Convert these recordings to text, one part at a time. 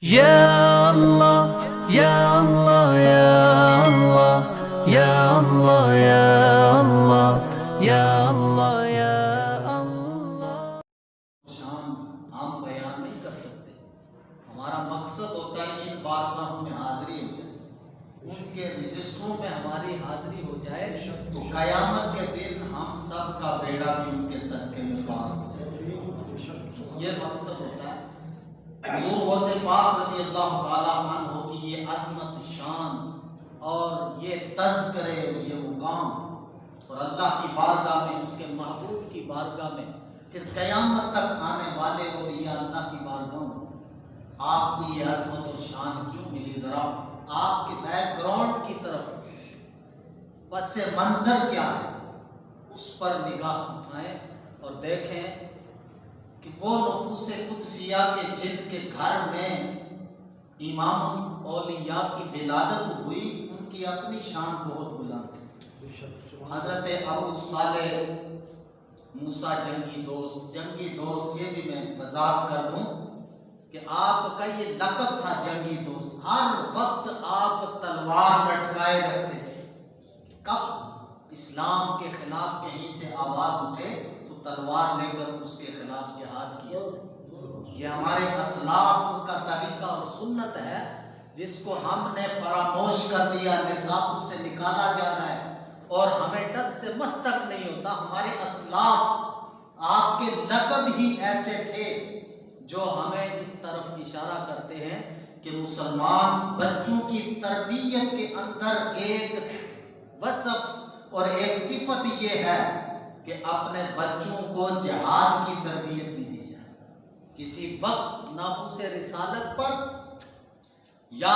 Ya Allah, Ya Allah, Ya Allah, Ya Allah, Ya Allah, Ya Allah, Ya Allah. شان ہم بیان نہیں کر سکتے. ہمارا مقصد ہوتا ہے ان بارگاہوں میں حاضری ہو جائے, ان کے رجسٹروں میں ہماری حاضری ہو جائے تو قیامت کے دن ہم سب کا بیڑا بھی ان کے صدقے میں پار ہو جائے. یہ مقصد ہوتا ہے. حضور غوث پاک رضی اللہ تعالیٰ عنہ کی یہ عظمت شان اور یہ تذکرے اور یہ مقام اور اللہ کی بارگاہ میں, اس کے محبوب کی بارگاہ میں, پھر قیامت تک آنے والے اور یہ اللہ کی بارگاہ میں آپ کو یہ عظمت اور شان کیوں ملی؟ ذرا آپ کے بیک گراؤنڈ کی طرف پس منظر کیا ہے اس پر نگاہ اٹھائیں اور دیکھیں کہ وہ نفوس قدسیہ کے جن کے گھر میں امام اولیاء کی ولادت ہوئی, ان کی اپنی شان بہت بلند تھی. حضرت ابو صالح موسیٰ جنگی دوست, یہ بھی میں وضاحت کر دوں کہ آپ کا یہ لقب تھا جنگی دوست. ہر وقت آپ تلوار لٹکائے رکھتے تھے. کب اسلام کے خلاف کہیں سے آواز اٹھے تو تلوار لے کر اس کے خلاف جہاد کیا. یہ ہمارے اسلاف کا طریقہ اور سنت ہے جس کو ہم نے فراموش کر دیا, نصابوں سے نکالا جا رہا ہے اور ہمیں ٹس سے مس تک نہیں ہوتا. ہمارے اسلاف آپ کے لقب ہی ایسے تھے جو ہمیں اس طرف اشارہ کرتے ہیں کہ مسلمان بچوں کی تربیت کے اندر ایک وصف اور ایک صفت یہ ہے کہ اپنے بچوں کو جہاد کی تربیت بھی دی جائے. کسی وقت ناموس رسالت پر یا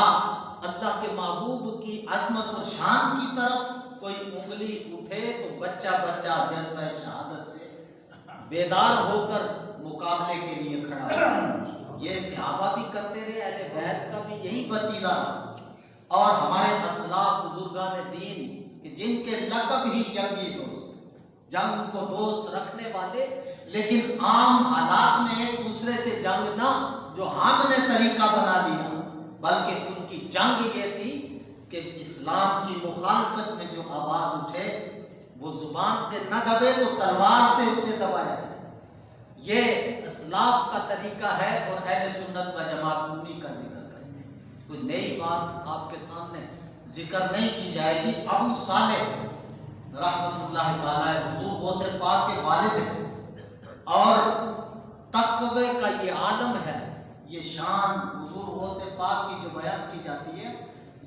اللہ کے محبوب کی عظمت اور شان کی طرف کوئی انگلی اٹھے تو بچہ جذبہ شہادت سے بیدار ہو کر مقابلے کے لیے کھڑا ہو. یہ صحابہ بھی کرتے رہے, اہل بیت کا بھی یہی وتیرہ اور ہمارے اسلاف بزرگان دین کہ جن کے لقب ہی جنگی دوست, جنگ کو دوست رکھنے والے, لیکن عام حالات میں ایک دوسرے سے جنگ نہ جو ہم نے طریقہ بنا لیا, بلکہ ان کی جنگ یہ تھی کہ اسلام کی مخالفت میں جو آواز اٹھے وہ زبان سے نہ دبے تو تلوار سے اسے دبایا جائے. یہ اسلاف کا طریقہ ہے اور اہل سنت و جماعت انہی کا ذکر کرتے ہیں. کوئی نئی بات آپ کے سامنے ذکر نہیں کی جائے گی. ابو صالح رحمت اللہ تعالی حضور غوث پاک کے والد ہیں اور تقوی کا یہ عالم ہے, یہ شان حضور غوث پاک کی جو بیان کی جاتی ہے,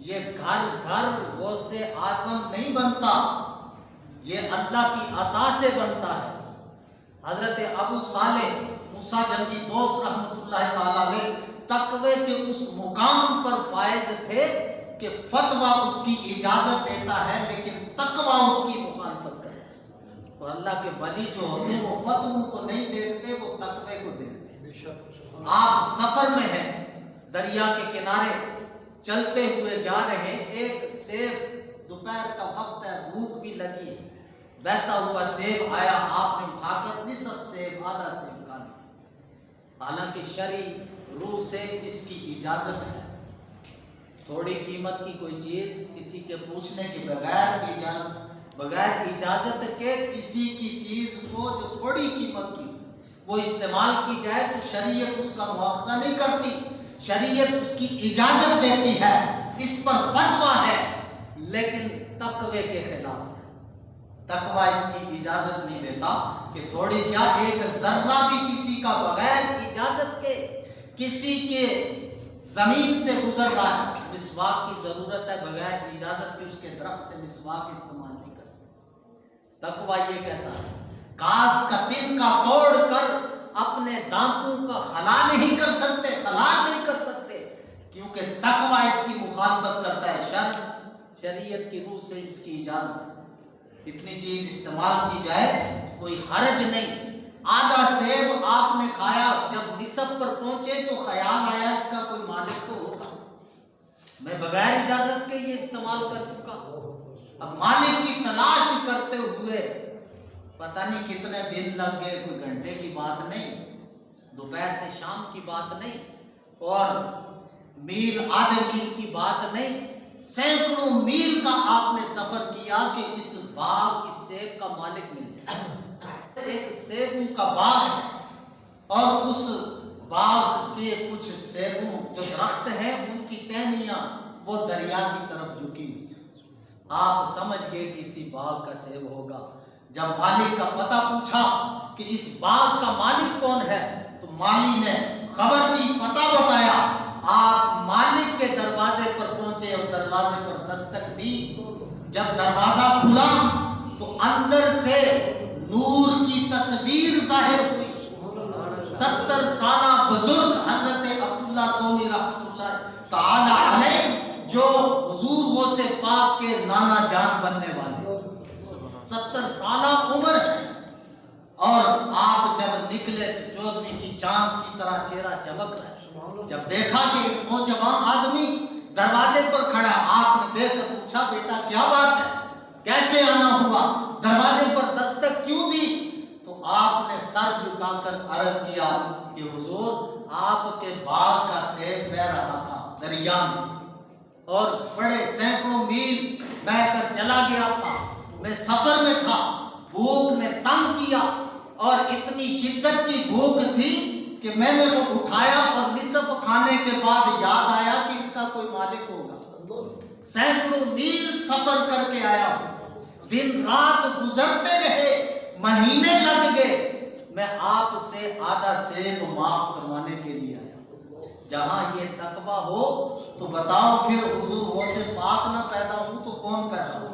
یہ گھر گھر غوث اعظم نہیں بنتا, یہ اللہ کی عطا سے بنتا ہے. حضرت ابو صالح موسیٰ جنگی دوست رحمت اللہ تعالی علیہ تقوی کے اس مقام پر فائز تھے کہ فتویٰ اس کی اجازت دیتا ہے لیکن تقویٰ اس کی مخالفت کرتا ہے. اور اللہ کے ولی جو ہوتے ہیں وہ فتووں کو نہیں دیکھتے, وہ تقوی کو دیکھتے ہیں. آپ سفر میں ہیں, دریا کے کنارے چلتے ہوئے جا رہے, ایک سیب, دوپہر کا وقت ہے, بھوک بھی لگی ہے, بہتا ہوا سیب آیا, آپ نے اٹھا کر نصف سیب, آدھا سیب کھا لیا. حالانکہ شرعی روح سے اس کی اجازت ہے. تھوڑی قیمت کی کوئی چیز کسی کے پوچھنے کے بغیر اجازت کے کسی کی چیز کو جو تھوڑی قیمت کی وہ استعمال کی جائے تو شریعت اس کا مواخذہ نہیں کرتی, شریعت اس کی اجازت دیتی ہے, اس پر فتویٰ ہے, لیکن تقوی کے خلاف ہے. تقویٰ اس کی اجازت نہیں دیتا کہ تھوڑی کیا ایک ذرہ بھی کسی کا بغیر اجازت کے کسی کے زمین سے گزر رہا ہے, مسواک کی ضرورت ہے, بغیر اجازت کے اس کے درخت سے مسواک استعمال نہیں کر سکتے. تقویٰ یہ کہتا ہے گھاس کا تن کا توڑ کر اپنے دانتوں کا خلا نہیں کر سکتے, کیونکہ تقویٰ اس کی مخالفت کرتا ہے. شریعت کی روح سے اس کی اجازت ہے. اتنی چیز استعمال کی جائے کوئی حرج نہیں. آدھا سیب آپ نے کھایا, جب نصف پر پہنچے تو خیال آیا اس کا کوئی مالک تو ہوگا, میں بغیر اجازت کے یہ استعمال کر چکا. اب مالک کی تلاش کرتے ہوئے پتہ نہیں کتنے دن لگ گئے, کوئی گھنٹے کی بات نہیں, دوپہر سے شام کی بات نہیں, اور मील आधे मील की बात नहीं, सैकड़ों मील का आपने सफर किया कि इस बाग, इस सेब का मालिक मिल जाए। एक सेबों का बाग है और उस बाग के कुछ सेबों जो दरख्त हैं उनकी टहनियां वो दरिया की तरफ झुकी हुई है। आप समझ गए कि इसी बाग का सेब होगा। जब मालिक का पता पूछा कि इस बाग का मालिक कौन है, तो माली ने खबर दी, पता बताया। आप मालिक के दरवाजे पर पहुंचे और दरवाजे पर दस्तक दी। जब दरवाजा खुला तो अंदर से नूर की तस्वीर जाहिर हुई। 70 साला बुजुर्ग हजरत अब्दुल्ला सोमी रहमतुल्लाह ताला अलैह, जो हुजूर गौसे पाक के नाना जान बनने वाले, 70 साला उम्र है। और आप जब निकले तो 14वीं की चांद की तरह चेहरा चमक रहा है। जब देखा कि एक नौजवान आदमी दरवाजे पर खड़ा, आपने देखकर पूछा, बेटा क्या बात है, कैसे आना हुआ, दरवाजे पर दस्तक क्यों दी? तो आपने सर झुकाकर अर्ज किया कि हुजूर, आपके बाग का सेब बह रहा था दरिया में और बड़े सैकड़ों मील बहकर चला गया था। मैं सफर में था, भूख ने तंग किया और इतनी शिद्दत की भूख थी कि मैंने वो उठाया और निसफ खाने के बाद याद आया कि इसका कोई मालिक होगा। सैकड़ों मील सफर करके आया, दिन रात गुजरते रहे, महीने लग गए। मैं आपसे आधा सेब माफ करवाने के लिए आया। जहां ये तकवा हो तो बताओ फिर हुजूर वो से पाक ना पैदा हूं तो कौन पैदा हो?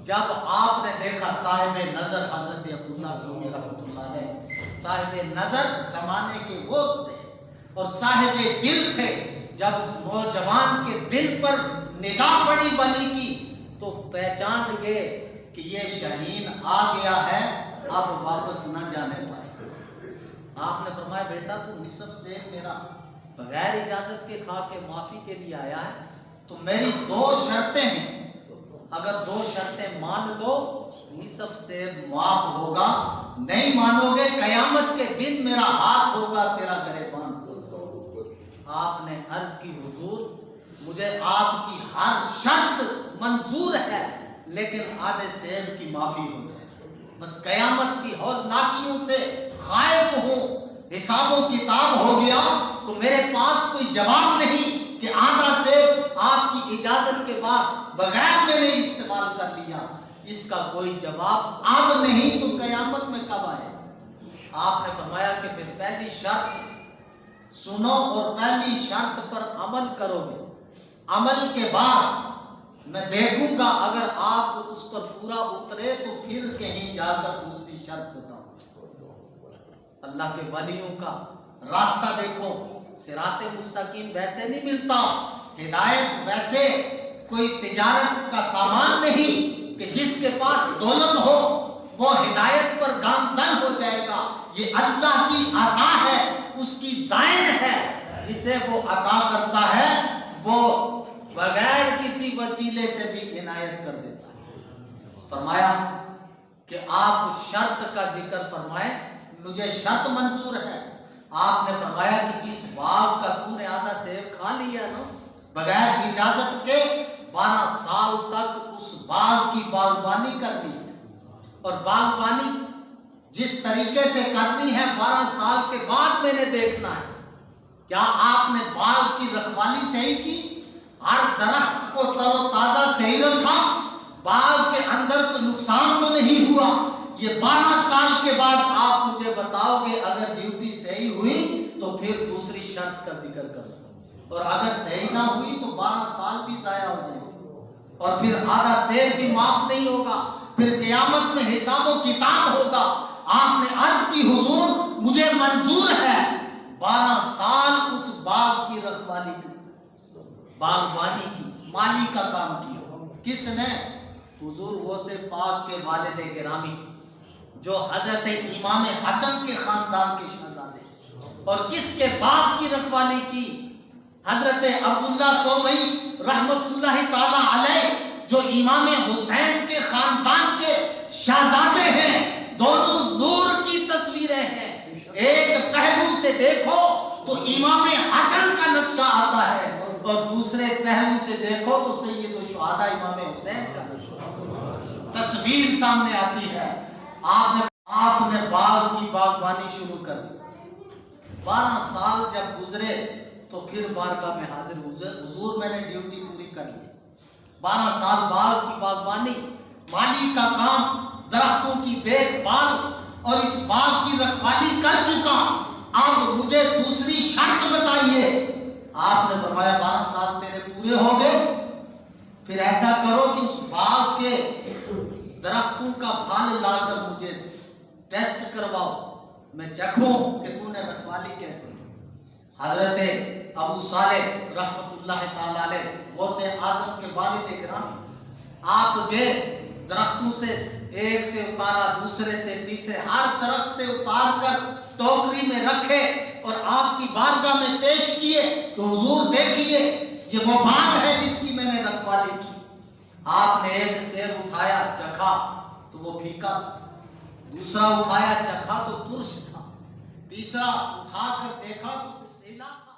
जब आपने देखा साहिबे नजर हजरत अब्दुल्ला सोमी रहमतुल्लाह अलैह, साहिबे नजर जमाने के वो थे और साहिबे दिल थे। जब उस नौजवान के दिल पर निगाह पड़ी वली की तो पहचान गए कि ये शहीन आ गया है, अब वापस न जाने पाए। आपने फरमाया, बेटा तू निसफ से मेरा बगैर इजाजत के खा के माफी के लिए आया है, तो मेरी 2 शर्तें हैं। अगर 2 शर्तें मान लो निसफ से माफ होगा, नहीं मानोगे कयामत के दिन मेरा हाथ होगा तेरा गिरबान। आपने अर्ज की, हुजूर मुझे आपकी हर शर्त मंजूर है, लेकिन आधे सेब की माफी हो जाए। बस कयामत की हौलनाकियों से खाइफ हूं, हिसाबो किताब हो गया तो मेरे पास कोई जवाब नहीं कि आधा सेब आपकी इजाजत के बाद बगैर मैंने इस्तेमाल कर लिया। इसका कोई जवाब अब नहीं तो कयामत में कब आएगा? आपने फरमाया कि फिर पहली शर्त सुनो और पहली शर्त पर अमल करोगे। अमल के बाद मैं देखूंगा, अगर आप उस पर पूरा उतरे तो फिर कहीं जाकर दूसरी शर्त बताओ। अल्लाह के वलियों का रास्ता देखो, सिराते मुस्तकीम वैसे नहीं मिलता। हिदायत वैसे कोई तिजारत का सामान नहीं कि जिसके पास दौलत हो वो हिदायत पर गामजन हो जाएगा। ये अल्लाह की अता है, उसकी दाइन है, जिसे वो अता करता है वो बगैर किसी वसीले से भी इनायत कर देता है। फरमाया कि आप शर्त का जिक्र फरमाए, मुझे शर्त मंजूर है। आपने फरमाया कि जिस बाग का तूने आधा सेब खा लिया ना बगैर इजाजत के, 12 साल तक उस बाग की बागबानी करनी है, और बागबानी जिस तरीके से करनी है 12 साल के बाद मैंने देखना है। क्या आपने बाग की रखवाली सही की, हर दरख्त को तरोताजा सही रखा, बाग के अंदर कोई नुकसान तो नहीं हुआ? ये 12 साल के बाद आप मुझे बताओगे अगर ड्यूटी सही हुई तो फिर दूसरी शर्त का जिक्र करो, और अगर सही ना हुई तो 12 साल भी जाया हो जाएंगे और फिर आधा सेब भी माफ नहीं होगा, फिर क़यामत में हिसाबो किताब होगा। आपने अर्ज की, हुजूर मुझे मंजूर है 12 साल उस बाग की रखवाली की, बागबानी की, माली का काम किया। किसने? हुजूर गौसे पाक के वालिद गिरामी जो हजरत इमाम हसन के खानदान के शहजादे, और किसके बाग की रखवाली की? हजरत अब्दुल्ला सोमी रहमतुल्लाह ताला अलैह जो इमाम हुसैन के खानदान के शहजादे हैं। दोनों नूर की तस्वीरें हैं। एक पहलू से देखो तो इमाम हसन का नक्शा और दूसरे पहलू से देखो तो सैयद शुहदा इमाम हुसैन का तस्वीर सामने आती है। आपने बाग की बागबानी शुरू कर दी। 12 साल जब गुजरे तो फिर बारगाह में हाजिर हुजूर मैंने ड्यूटी पूरी कर ली। 12 साल बाग की बागबानी, माली का काम, दरख्तों की देखभाल और इस बाग की रखवाली कर चुका। अब मुझे दूसरी शर्त बताइए। आपने फरमाया 12 साल तेरे पूरे हो गए, फिर ऐसा करो कि उस बाग के दरख्तों का फल लाकर मुझे टेस्ट करवाओ, मैं चखूं कि तूने रखवाली कैसे की। हजरत अबू सालेह रहमतुल्लाह ताला अलैह गौसे आजम के वालिद इकराम, आप गए दरख्तों से एक से उतारा, दूसरे से तीसरे, हर दरख्त से उतार कर टोकरी में रखे और आपकी बारगाह में पेश किए तो हुजूर देखिए ये वो बाग है जिसकी मैंने रखवाली की। आपने एक सेब उठाया, चखा तो वो फीका था, दूसरा उठाया चखा तो तुर्श था, तीसरा उठाकर देखा तो कुछ सीला था।